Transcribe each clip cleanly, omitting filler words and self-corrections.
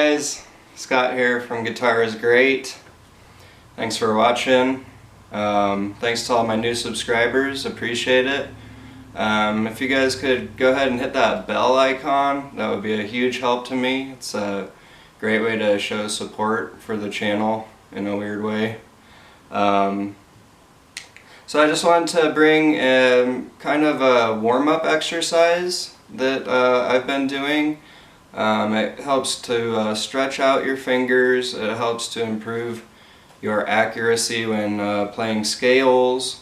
Hey guys, Scott here from Guitar is Great. Thanks for watching. Thanks to all my new subscribers, appreciate it. If you guys could go ahead and hit that bell icon, that would be a huge help to me. It's a great way to show support for the channel in a weird way. So I just wanted to bring kind of a warm-up exercise that I've been doing. It helps to stretch out your fingers, it helps to improve your accuracy when playing scales,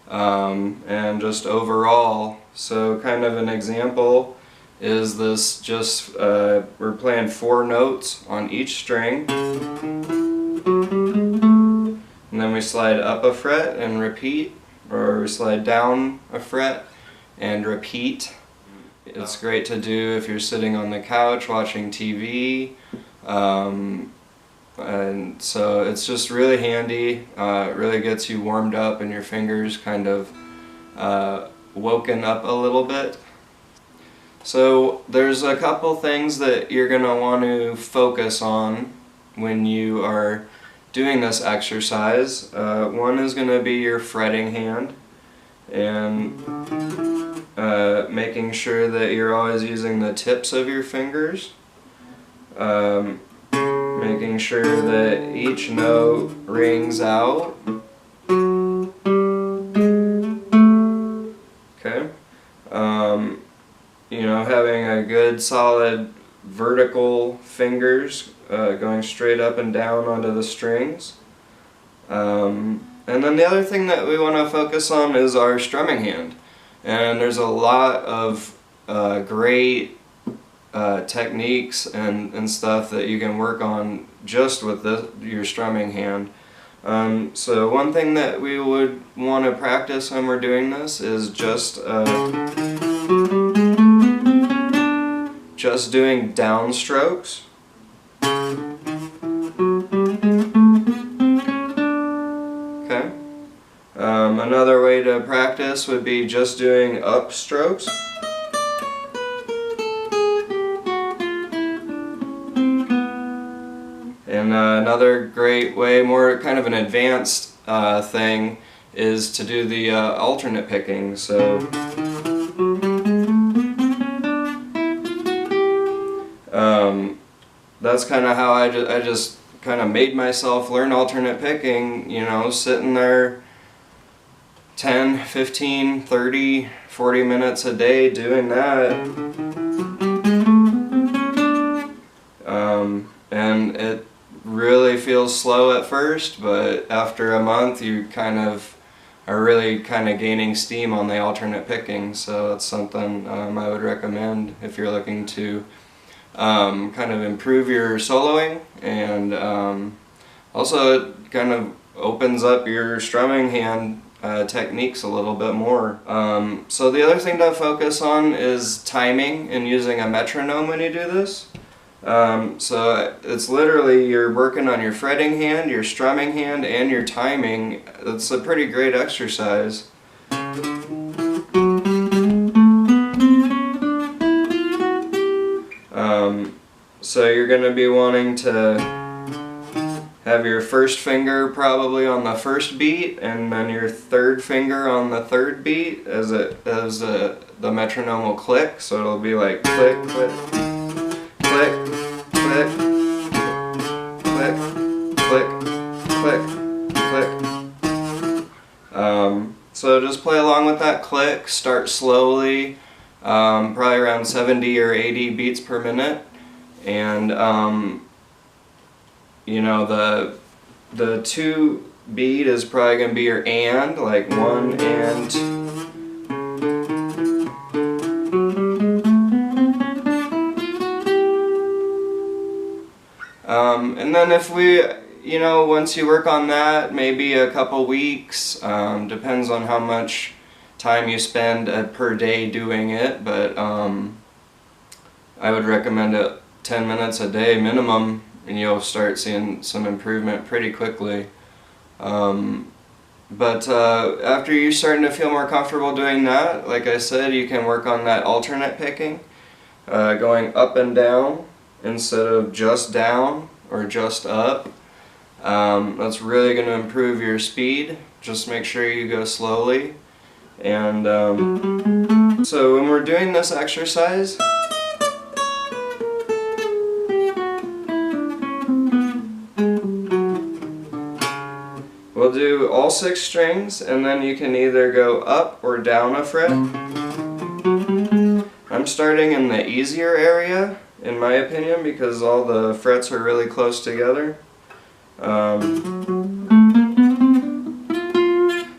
and just overall. So kind of an example is this, just we're playing 4 notes on each string, and then we slide up a fret and repeat, or we slide down a fret and repeat. It's great to do if you're sitting on the couch watching TV, and so it's just really handy. It really gets you warmed up and your fingers kind of woken up a little bit. So there's a couple things that you're going to want to focus on when you are doing this exercise. One is going to be your fretting hand, and making sure that you're always using the tips of your fingers, making sure that each note rings out. Okay, you know, having a good solid vertical fingers going straight up and down onto the strings. And then the other thing that we want to focus on is our strumming hand. And there's a lot of great techniques and stuff that you can work on just with your strumming hand. So one thing that we would want to practice when we're doing this is just doing downstrokes. Okay. Another way to practice would be just doing upstrokes. And another great way, more kind of an advanced thing, is to do the alternate picking. So that's kind of how I just kind of made myself learn alternate picking, you know, sitting there 10, 15, 30, 40 minutes a day doing that. And it really feels slow at first, but after a month you kind of are really kind of gaining steam on the alternate picking. So that's something I would recommend if you're looking to kind of improve your soloing, and also it kind of opens up your strumming hand techniques a little bit more. So the other thing to focus on is timing and using a metronome when you do this. So it's literally you're working on your fretting hand, your strumming hand, and your timing. It's a pretty great exercise. So you're going to be wanting to have your first finger probably on the first beat, and then your third finger on the third beat as the metronome will click. So it'll be like click, click, click, click, click, click, click, click. So just play along with that click. Start slowly, probably around 70 or 80 beats per minute, and you know, the 2 beat is probably going to be your and, like 1 and. And then if we, you know, once you work on that, maybe a couple weeks, depends on how much time you spend per day doing it, but I would recommend it 10 minutes a day minimum, and you'll start seeing some improvement pretty quickly. But after you're starting to feel more comfortable doing that, like I said, you can work on that alternate picking, going up and down. instead of just down or just up. That's really going to improve your speed. Just make sure you go slowly. And so when we're doing this exercise, we'll do all 6 strings, and then you can either go up or down a fret. I'm starting in the easier area, in my opinion, because all the frets are really close together.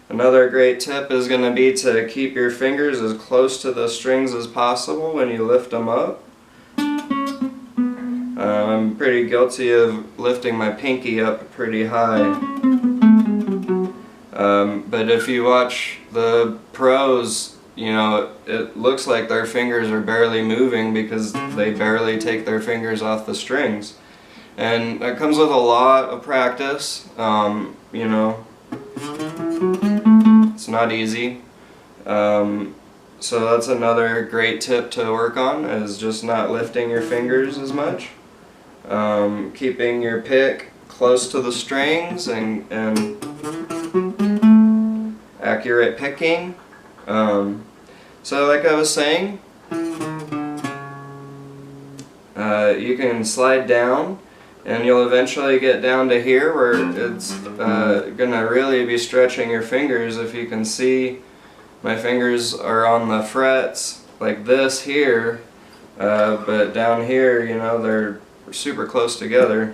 Another great tip is going to be to keep your fingers as close to the strings as possible when you lift them up. I'm pretty guilty of lifting my pinky up pretty high. But if you watch the pros, you know, it looks like their fingers are barely moving because they barely take their fingers off the strings. And that comes with a lot of practice. You know, it's not easy. So that's another great tip to work on, is just not lifting your fingers as much. Keeping your pick close to the strings and accurate picking. So like I was saying, you can slide down and you'll eventually get down to here where it's gonna really be stretching your fingers. If you can see, my fingers are on the frets like this here, but down here, you know, they're super close together.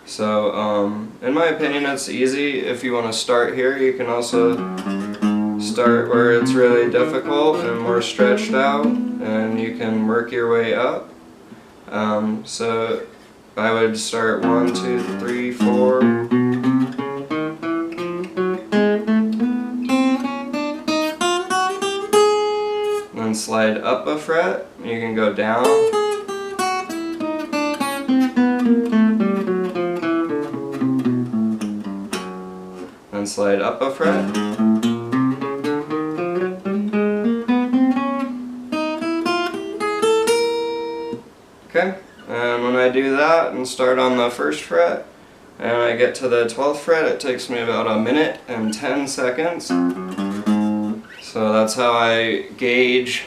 So in my opinion, it's easy. If you want to start here, you can also start where it's really difficult and more stretched out, and you can work your way up. So I would start 1, 2, 3, 4. Then slide up a fret. You can go down. Then slide up a fret. Okay, and when I do that and start on the 1st fret and I get to the 12th fret, it takes me about 1 minute and 10 seconds. So that's how I gauge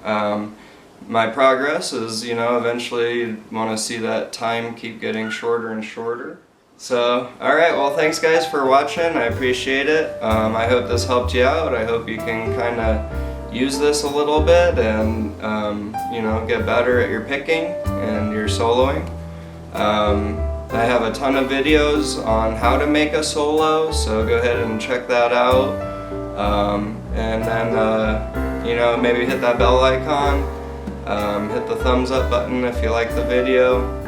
my progress, is, you know, eventually you want to see that time keep getting shorter and shorter. So, alright, well, thanks guys for watching. I appreciate it. I hope this helped you out. I hope you can kind of use this a little bit and you know, get better at your picking and your soloing. I have a ton of videos on how to make a solo, so go ahead and check that out. And then you know, maybe hit that bell icon, hit the thumbs up button if you like the video.